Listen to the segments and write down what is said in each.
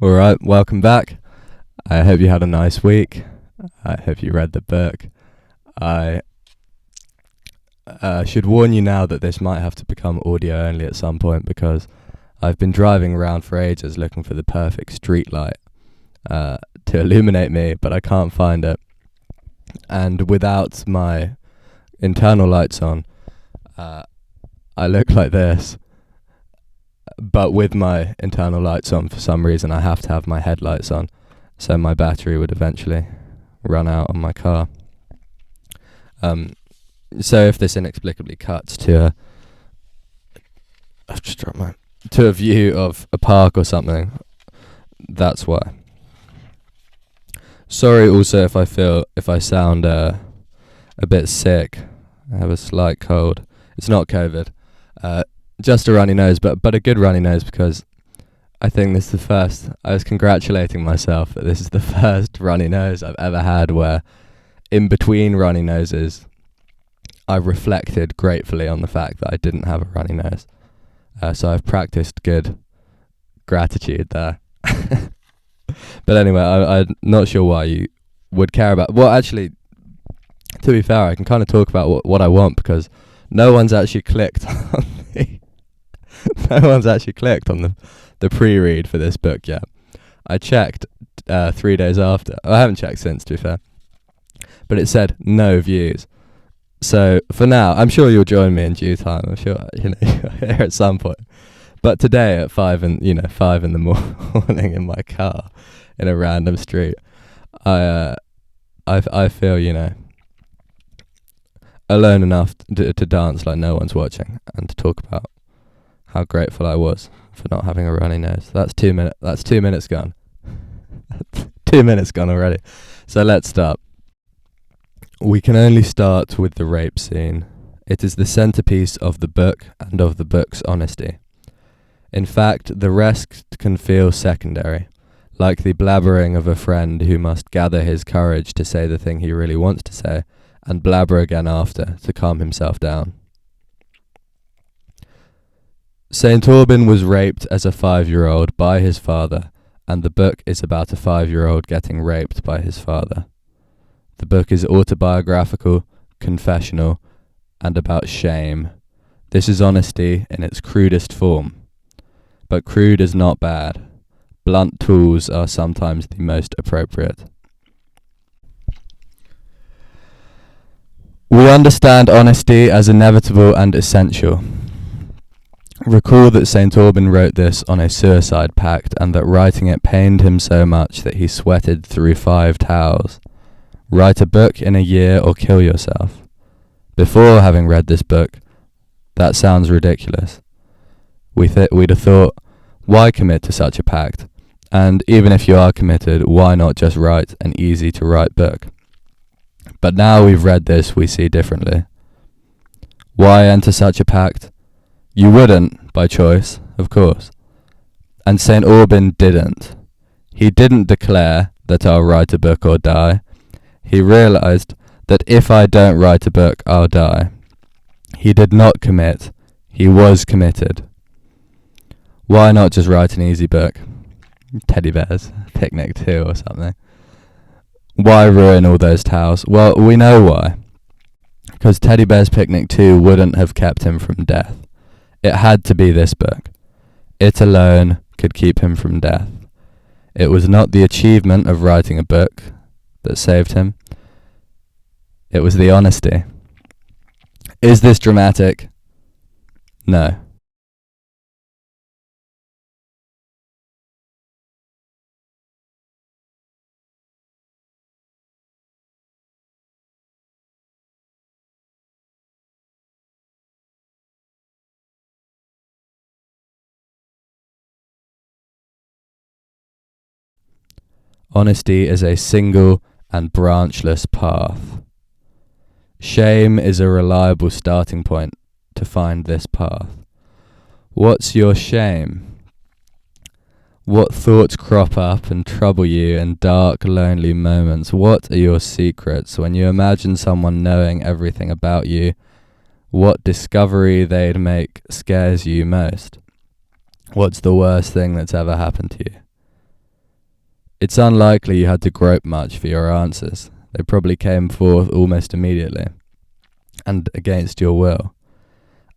Alright, welcome back. I hope you had a nice week. I hope you read the book. I should warn you now that this might have to become audio only at some point because I've been driving around for ages looking for the perfect street light to illuminate me, but I can't find it. And without my internal lights on, I look like this. But with my internal lights on, for some reason, I have to have my headlights on, so my battery would eventually run out on my car. So if this inexplicably cuts to a view of a park or something, that's why. Sorry also if I sound a bit sick. I have a slight cold. It's not COVID. Just a runny nose, but a good runny nose, because I think this is the first. I was congratulating myself that this is the first runny nose I've ever had where, in between runny noses, I reflected gratefully on the fact that I didn't have a runny nose. So I've practiced good gratitude there. But anyway, I'm not sure why you would care about. Well, actually, to be fair, I can kind of talk about what I want, because no one's actually clicked on the pre-read for this book yet. I checked 3 days after. I haven't checked since, to be fair. But it said no views. So for now, I'm sure you'll join me in due time. I'm sure you'll hear at some point. But today at 5 in the morning in my car in a random street, I feel alone enough to dance like no one's watching and to talk about how grateful I was for not having a runny nose. That's 2 minutes. That's 2 minutes gone. 2 minutes gone already. So let's start. We can only start with the rape scene. It is the centerpiece of the book and of the book's honesty. In fact, the rest can feel secondary, like the blabbering of a friend who must gather his courage to say the thing he really wants to say, and blabber again after to calm himself down. St Aubyn was raped as a 5-year-old by his father, and the book is about a 5-year-old getting raped by his father. The book is autobiographical, confessional, and about shame. This is honesty in its crudest form. But crude is not bad. Blunt tools are sometimes the most appropriate. We understand honesty as inevitable and essential. Recall that St Aubyn wrote this on a suicide pact, and that writing it pained him so much that he sweated through 5 towels. Write a book in a year or kill yourself. Before having read this book, that sounds ridiculous. We'd have thought, why commit to such a pact? And even if you are committed, why not just write an easy-to-write book? But now we've read this, we see differently. Why enter such a pact? You wouldn't, by choice, of course. And St Aubyn didn't. He didn't declare that I'll write a book or die. He realized that if I don't write a book, I'll die. He did not commit. He was committed. Why not just write an easy book? Teddy Bears, Picnic 2 or something. Why ruin all those towels? Well, we know why. Because Teddy Bear's Picnic 2 wouldn't have kept him from death. It had to be this book. It alone could keep him from death. It was not the achievement of writing a book that saved him. It was the honesty. Is this dramatic? No. Honesty is a single and branchless path. Shame is a reliable starting point to find this path. What's your shame? What thoughts crop up and trouble you in dark, lonely moments? What are your secrets when you imagine someone knowing everything about you? What discovery they'd make scares you most? What's the worst thing that's ever happened to you? It's unlikely you had to grope much for your answers. They probably came forth almost immediately, and against your will.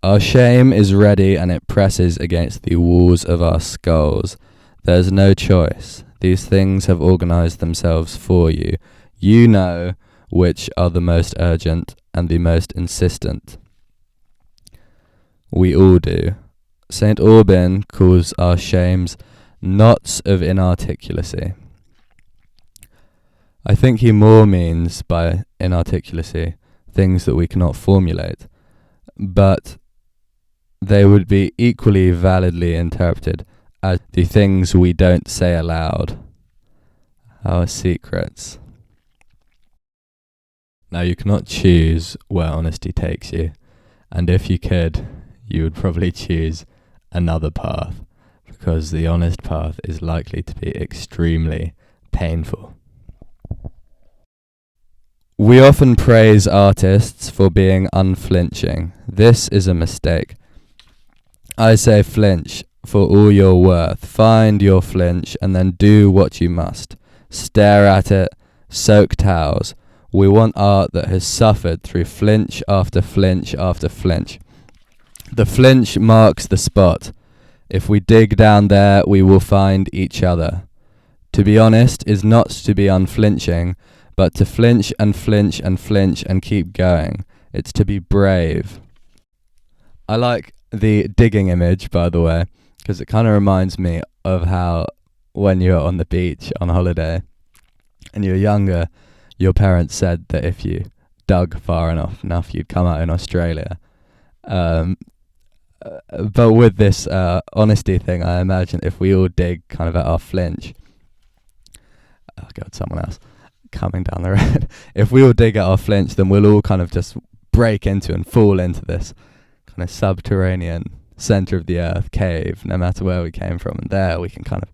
Our shame is ready, and it presses against the walls of our skulls. There's no choice. These things have organised themselves for you. You know which are the most urgent and the most insistent. We all do. St Aubyn calls our shames knots of inarticulacy. I think he more means by inarticulacy things that we cannot formulate, but they would be equally validly interpreted as the things we don't say aloud, our secrets. Now, you cannot choose where honesty takes you, and if you could, you would probably choose another path, because the honest path is likely to be extremely painful. We often praise artists for being unflinching. This is a mistake. I say flinch for all you're worth. Find your flinch and then do what you must. Stare at it, soak towels. We want art that has suffered through flinch after flinch after flinch. The flinch marks the spot. If we dig down there, we will find each other. To be honest is not to be unflinching, but to flinch and flinch and flinch and keep going. It's to be brave. I like the digging image, by the way, because it kind of reminds me of how when you're on the beach on holiday and you're younger, your parents said that if you dug far enough, you'd come out in Australia. But with this honesty thing, I imagine if we all dig kind of at our flinch, oh God, someone else coming down the road. If we all dig at our flinch, then we'll all kind of just break into and fall into this kind of subterranean center of the earth cave, no matter where we came from. And there we can kind of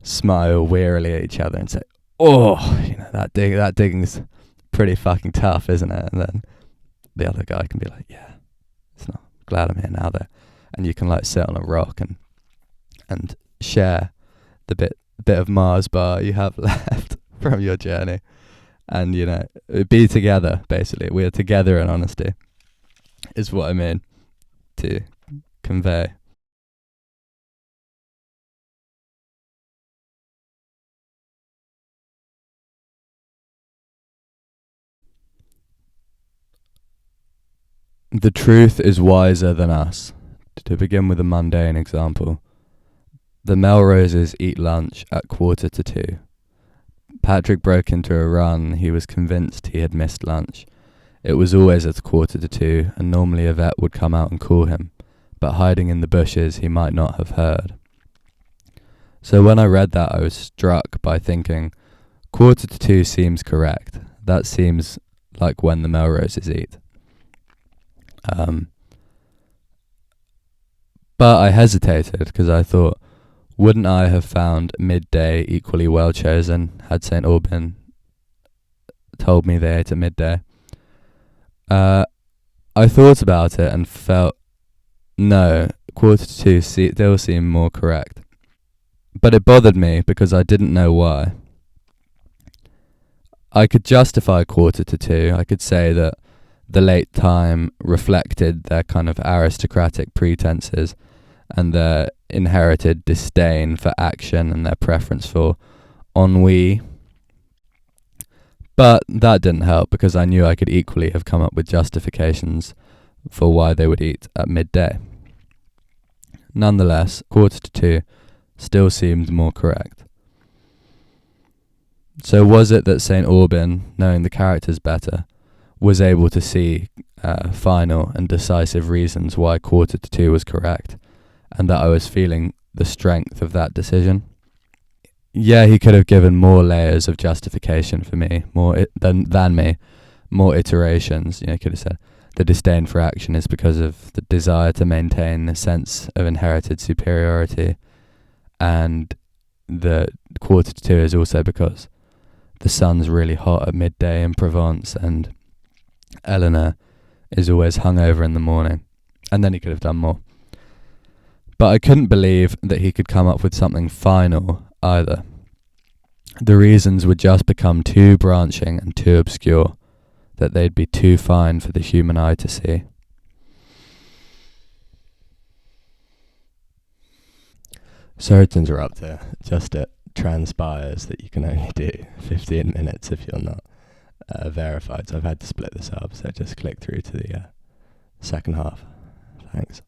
smile wearily at each other and say, oh, you know, that digging's pretty fucking tough, isn't it? And then the other guy can be like, yeah, it's not. Glad I'm here now though. And you can like sit on a rock and share the bit of Mars bar you have left from your journey, and you know, be together. Basically, we are together in honesty, is what I mean to convey. The truth is wiser than us. To begin with a mundane example, the Melroses eat lunch at 1:45. Patrick broke into a run. He was convinced he had missed lunch. It was always at 1:45, and normally Yvette would come out and call him, but hiding in the bushes he might not have heard. So when I read that, I was struck by thinking, 1:45 seems correct. That seems like when the Melroses eat. But I hesitated because I thought, wouldn't I have found midday equally well chosen had St Aubyn told me they ate at midday? I thought about it and felt, no, 1:45 still seemed more correct. But it bothered me because I didn't know why. I could justify 1:45. I could say that the late time reflected their kind of aristocratic pretenses and their inherited disdain for action and their preference for ennui. But that didn't help because I knew I could equally have come up with justifications for why they would eat at midday. Nonetheless, 1:45 still seemed more correct. So was it that St Aubyn, knowing the characters better, was able to see final and decisive reasons why 1:45 was correct, and that I was feeling the strength of that decision? Yeah, he could have given more layers of justification for me, than me, more iterations. You know, he could have said the disdain for action is because of the desire to maintain a sense of inherited superiority, and the 1:45 is also because the sun's really hot at midday in Provence, and Eleanor is always hungover in the morning. And then he could have done more. But I couldn't believe that he could come up with something final either. The reasons would just become too branching and too obscure, that they'd be too fine for the human eye to see. Sorry to interrupt here, just it transpires that you can only do 15 minutes if you're not verified, so I've had to split this up, so just click through to the second half. Thanks.